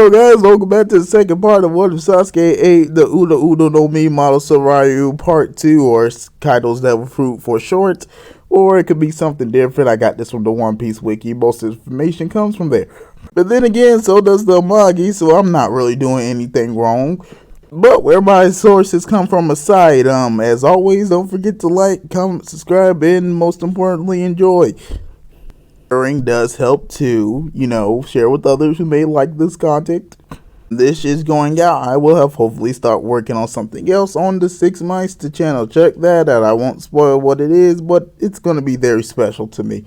So guys, welcome back to the second part of What If Sasuke ate the Uda no Mi Model Sarayu Part 2, or Kaido's Devilfruit for short, or it could be something different. I got this from the One Piece wiki. Most information comes from there. But then again, so does the Amagi, so I'm not really doing anything wrong. But where my sources come from aside, as always, don't forget to like, comment, subscribe, and most importantly, enjoy. Sharing does help too, share with others who may like this content. This is going out. I will have hopefully start working on something else on the 6 Meister channel. Check that out. I won't spoil what it is, but it's going to be very special to me.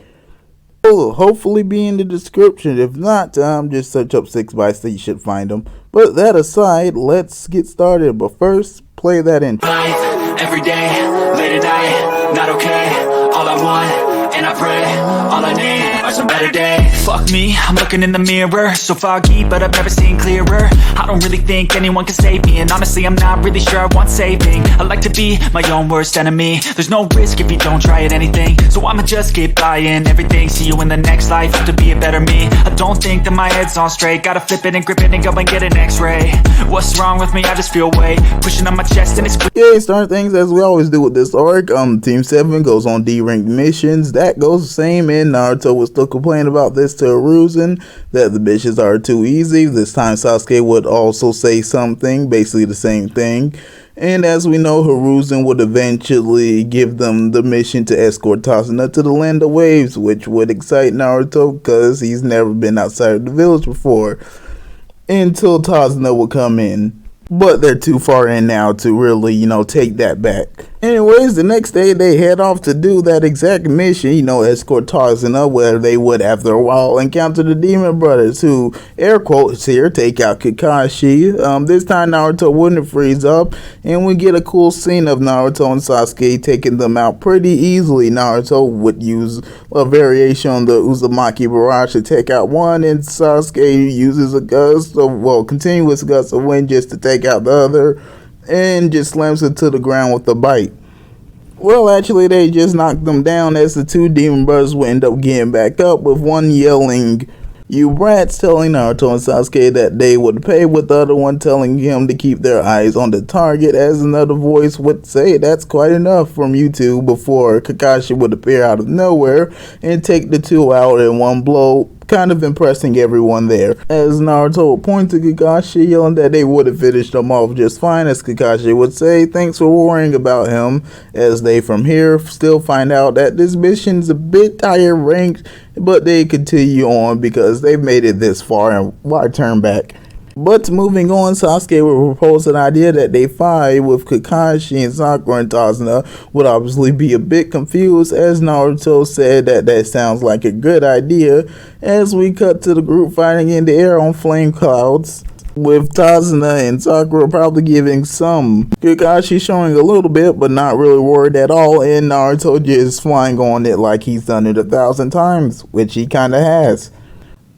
It'll hopefully be in the description. If not, just search up 6 Meister. You should find them. But that aside, let's get started. But first, play that intro. Every day, late at night, not okay. All I want, and I pray, all I need are some better days. Fuck me, I'm looking in the mirror, so foggy, but I've never seen clearer. I don't really think anyone can save me, and honestly I'm not really sure I want saving. I like to be my own worst enemy. There's no risk if you don't try at anything, so I'ma just keep buying everything. See you in the next life, have to be a better me. I don't think that my head's on straight. Gotta flip it and grip it and go and get an x-ray. What's wrong with me? I just feel weight pushing on my chest and it's... Yeah, start things as we always do with this arc. Team 7 goes on D-rank missions. That goes the same, and Naruto was still complaining about this to Hiruzen, that the missions are too easy. This time Sasuke would also say something, basically the same thing. And as we know, Hiruzen would eventually give them the mission to escort Tazuna to the Land of Waves, which would excite Naruto because he's never been outside of the village before, until Tazuna would come in. But they're too far in now to really, take that back. Anyways, the next day they head off to do that exact mission, escort Tazuna, where they would, after a while, encounter the Demon Brothers, who, air quotes here, take out Kakashi. This time Naruto wouldn't freeze up, and we get a cool scene of Naruto and Sasuke taking them out pretty easily. Naruto would use a variation on the Uzumaki Barrage to take out one, and Sasuke uses a continuous gust of wind just to take out the other, and just slams it to the ground with a bite. Well, actually, they just knocked them down, as the two Demon Brothers would end up getting back up, with one yelling, "You brats," telling Naruto and Sasuke that they would pay, with the other one telling him to keep their eyes on the target, as another voice would say, "That's quite enough," from you two, before Kakashi would appear out of nowhere and take the two out in one blow, kind of impressing everyone there, as Naruto would point to Kakashi, yelling that they would have finished them off just fine, as Kakashi would say, "Thanks for worrying about him," as they from here still find out that this mission's a bit higher ranked, but they continue on because they've made it this far, and why turn back? But moving on, Sasuke would propose an idea that they fight with Kakashi and Sakura, and Tazuna would obviously be a bit confused, as Naruto said that sounds like a good idea, as we cut to the group fighting in the air on flame clouds, with Tazuna and Sakura probably giving some, Kakashi showing a little bit but not really worried at all, and Naruto just flying on it like he's done it 1,000 times, which he kinda has.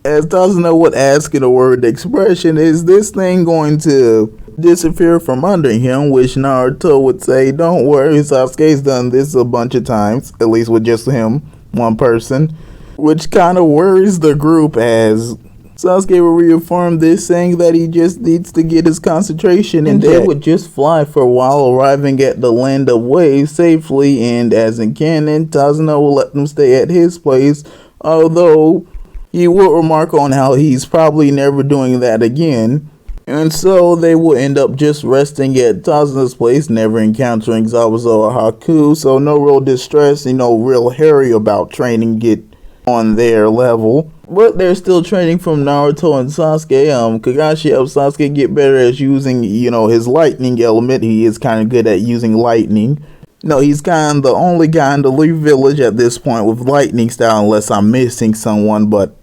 As Tazuna would ask in a word expression, "Is this thing going to disappear from under him?" Which Naruto would say, "Don't worry, Sasuke's done this a bunch of times," at least with just him, one person, which kind of worries the group, as Sasuke would reaffirm this, saying that he just needs to get his concentration, and they would just fly for a while, arriving at the Land of Waves safely, and as in canon, Tazuna will let them stay at his place, although he will remark on how he's probably never doing that again. And so they will end up just resting at Tazuna's place, never encountering Zabuza or Haku, so no real distress, real hurry about training get on their level. But they're still training from Naruto and Sasuke. Kakashi helps Sasuke get better at using, his lightning element. He is kind of good at using lightning. No, he's kind of the only guy in the Leaf Village at this point with lightning style, unless I'm missing someone, but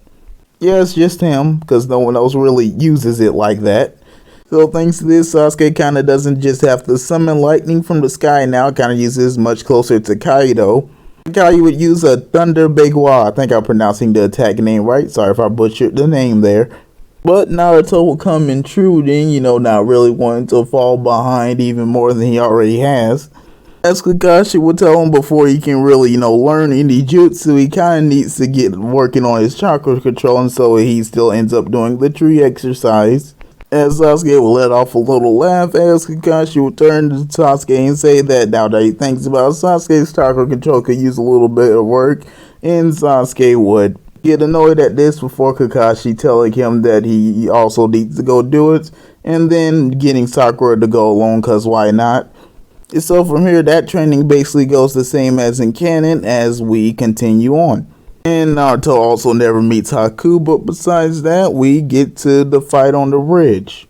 yeah, it's just him, because no one else really uses it like that. So thanks to this, Sasuke kind of doesn't just have to summon lightning from the sky now, kind of uses much closer to Kaido. Kaido would use a Thunder Bagua. I think I'm pronouncing the attack name right, sorry if I butchered the name there. But Naruto will come intruding, not really wanting to fall behind even more than he already has. As Kakashi would tell him before he can really, learn any jutsu, he kind of needs to get working on his chakra control, and so he still ends up doing the tree exercise. As Sasuke will let off a little laugh, as Kakashi will turn to Sasuke and say that now that he thinks about Sasuke's chakra control could use a little bit of work, and Sasuke would get annoyed at this before Kakashi telling him that he also needs to go do it, and then getting Sakura to go along, cause why not? So from here, that training basically goes the same as in canon as we continue on. And Naruto also never meets Haku, but besides that, we get to the fight on the bridge.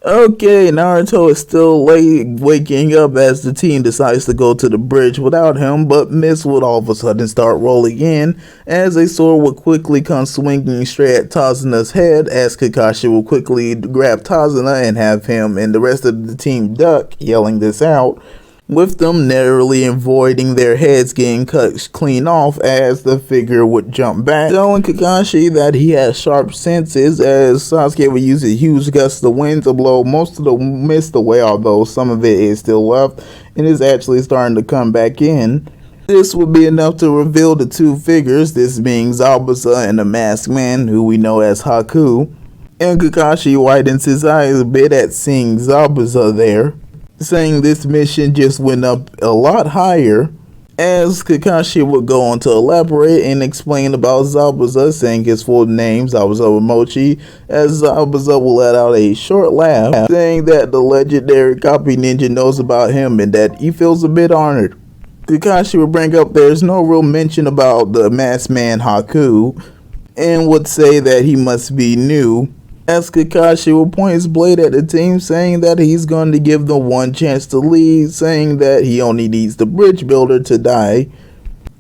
Okay, Naruto is still late waking up as the team decides to go to the bridge without him, but Mist would all of a sudden start rolling in as a sword would quickly come swinging straight at Tazuna's head as Kakashi will quickly grab Tazuna and have him and the rest of the team duck, yelling this out, with them narrowly avoiding their heads getting cut clean off as the figure would jump back, telling Kakashi that he has sharp senses as Sasuke would use a huge gust of wind to blow most of the mist away, although some of it is still left and is actually starting to come back in. This would be enough to reveal the two figures, this being Zabuza and the masked man who we know as Haku, and Kakashi widens his eyes a bit at seeing Zabuza there, saying this mission just went up a lot higher, as Kakashi would go on to elaborate and explain about Zabuza, saying his full name, Zabuza Mochi, as Zabuza will let out a short laugh, saying that the legendary copy ninja knows about him and that he feels a bit honored. Kakashi would bring up there's no real mention about the masked man Haku, and would say that he must be new, as Kakashi will point his blade at the team, saying that he's going to give them one chance to lead, saying that he only needs the bridge builder to die,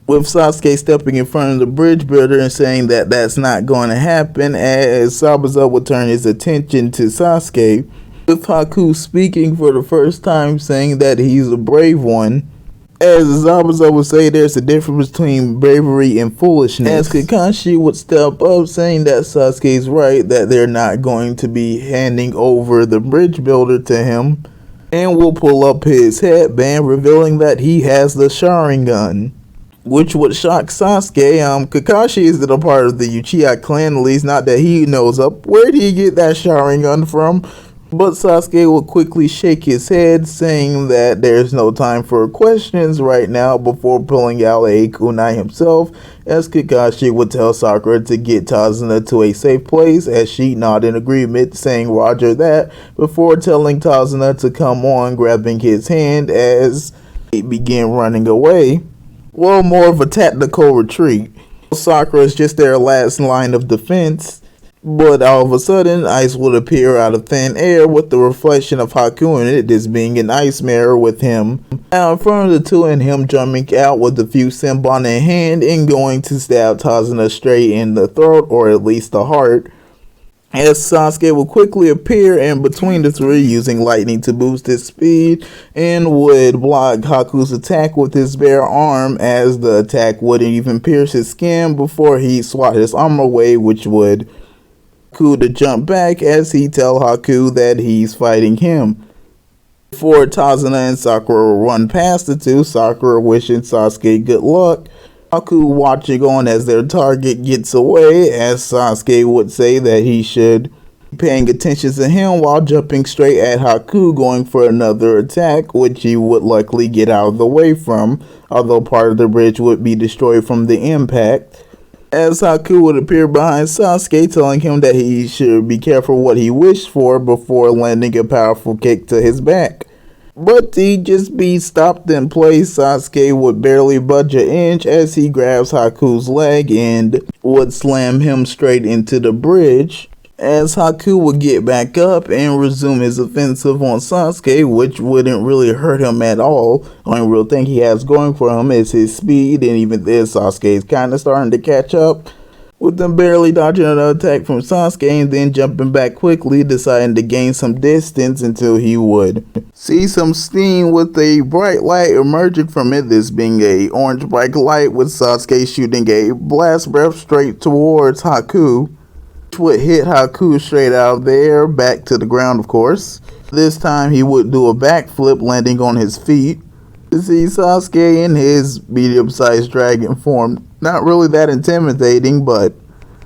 with Sasuke stepping in front of the bridge builder and saying that that's not going to happen, as Zabuza will turn his attention to Sasuke, with Haku speaking for the first time, saying that he's a brave one, as Zabuza would say there's a difference between bravery and foolishness, as Kakashi would step up saying that Sasuke's right, that they're not going to be handing over the bridge builder to him, and will pull up his headband revealing that he has the Sharingan, which would shock Sasuke. Kakashi isn't a part of the Uchiha clan, at least not that he knows up. Where did he get that Sharingan from? But Sasuke will quickly shake his head, saying that there's no time for questions right now before pulling out a kunai himself, as Kakashi would tell Sakura to get Tazuna to a safe place, as she nodded in agreement, saying roger that, before telling Tazuna to come on, grabbing his hand as they begin running away. Well, more of a tactical retreat. Sakura is just their last line of defense. But all of a sudden, ice would appear out of thin air with the reflection of Haku in it, this being an ice mirror with him out in front of the two and him jumping out with the few Senbon in hand and going to stab Tazuna straight in the throat, or at least the heart, as Sasuke will quickly appear in between the three using lightning to boost his speed and would block Haku's attack with his bare arm, as the attack wouldn't even pierce his skin before he swatted his armor away, which would Haku to jump back as he tell Haku that he's fighting him. Before Tazuna and Sakura run past the two, Sakura wishing Sasuke good luck, Haku watching on as their target gets away, as Sasuke would say that he should be paying attention to him while jumping straight at Haku, going for another attack, which he would luckily get out of the way from, although part of the bridge would be destroyed from the impact, as Haku would appear behind Sasuke, telling him that he should be careful what he wished for before landing a powerful kick to his back. But he'd just be stopped in place. Sasuke would barely budge an inch as he grabs Haku's leg and would slam him straight into the bridge, as Haku would get back up and resume his offensive on Sasuke, which wouldn't really hurt him at all. Only real thing he has going for him is his speed, and even this, Sasuke is kind of starting to catch up, with them barely dodging an attack from Sasuke and then jumping back quickly, deciding to gain some distance until he would see some steam with a bright light emerging from it, this being a orange bright light with Sasuke shooting a blast breath straight towards Haku, which would hit Haku straight out of the air, back to the ground of course. This time he would do a backflip, landing on his feet, To see Sasuke in his medium-sized dragon form, not really that intimidating, but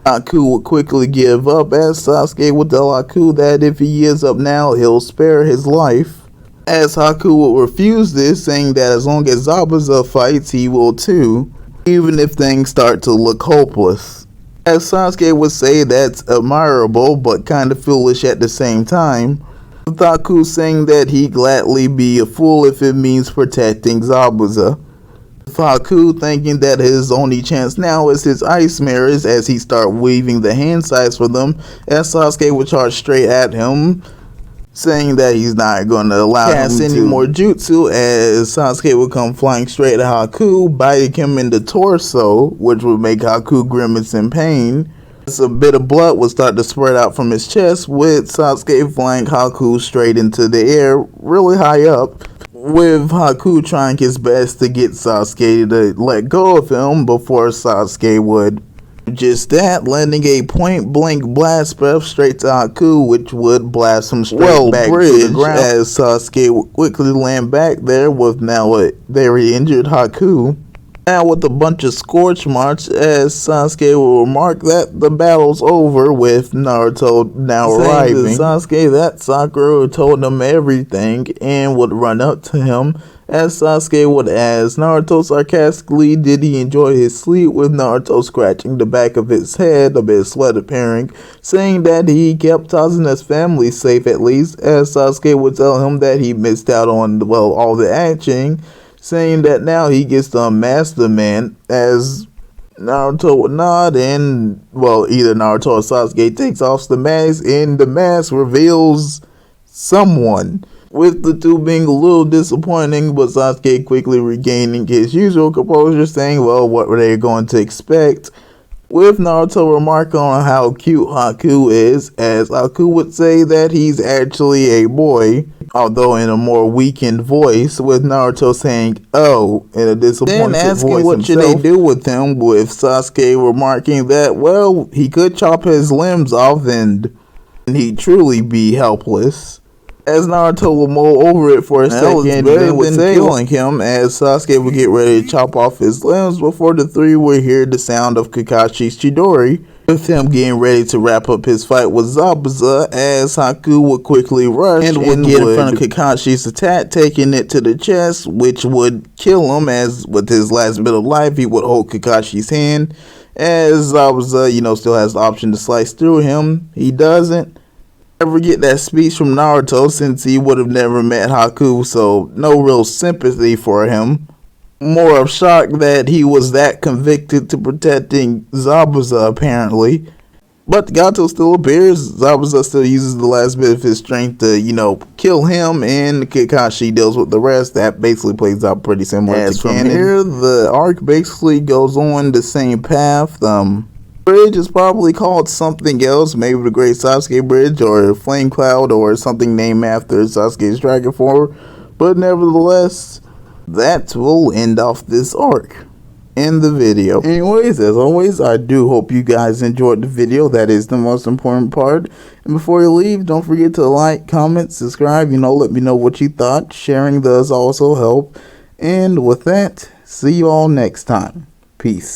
Haku would quickly give up, as Sasuke would tell Haku that if he gives up now, he'll spare his life. As Haku would refuse this, saying that as long as Zabuza fights, he will too, even if things start to look hopeless. As Sasuke would say that's admirable, but kinda foolish at the same time, with Haku saying that he'd gladly be a fool if it means protecting Zabuza. With Haku thinking that his only chance now is his ice mirrors as he start weaving the hand size for them, as Sasuke would charge straight at him, saying that he's not going to allow him to any more jutsu, as Sasuke would come flying straight at Haku, biting him in the torso, which would make Haku grimace in pain. As a bit of blood would start to spread out from his chest, with Sasuke flying Haku straight into the air, really high up, with Haku trying his best to get Sasuke to let go of him before Sasuke would just that, landing a point-blank blast breath straight to Haku, which would blast him straight back to the ground, as Sasuke would quickly land back there with now a very injured Haku. Now with a bunch of scorch marks, as Sasuke will remark that the battle's over, with Naruto now arriving. Sasuke that Sakura told him everything and would run up to him, as Sasuke would ask Naruto sarcastically did he enjoy his sleep, with Naruto scratching the back of his head, a bit of sweat appearing, saying that he kept Tazuna's family safe at least, as Sasuke would tell him that he missed out on, well, all the action, saying that now he gets to unmask the man, as Naruto would nod and, well, either Naruto or Sasuke takes off the mask and the mask reveals someone, with the two being a little disappointing, but Sasuke quickly regaining his usual composure, saying, well, what were they going to expect? With Naruto remarking on how cute Haku is, as Haku would say that he's actually a boy, although in a more weakened voice, with Naruto saying, oh, in a disappointed voice. Then asking what should they do with him, with Sasuke remarking that, well, he could chop his limbs off and he'd truly be helpless. As Naruto would mull over it for a second, and then would say killing him, as Sasuke would get ready to chop off his limbs before the three would hear the sound of Kakashi's Chidori, with him getting ready to wrap up his fight with Zabuza, as Haku would quickly rush and would get in front of Kakashi's attack, taking it to the chest, which would kill him, as with his last bit of life he would hold Kakashi's hand, as Zabuza, still has the option to slice through him. He doesn't ever get that speech from Naruto, since he would have never met Haku, so no real sympathy for him. More of shock that he was that convicted to protecting Zabuza apparently. But Gato still appears. Zabuza still uses the last bit of his strength to, kill him, and Kakashi deals with the rest. That basically plays out pretty similar to canon. From here, the arc basically goes on the same path. Bridge is probably called something else, maybe the Great Sasuke Bridge or Flame Cloud or something named after Sasuke's dragon form, but nevertheless, that will end off this arc in the video. Anyways, as always, I do hope you guys enjoyed the video. That is the most important part. And before you leave, don't forget to like, comment, subscribe, let me know what you thought. Sharing does also help. And with that, see you all next time. Peace.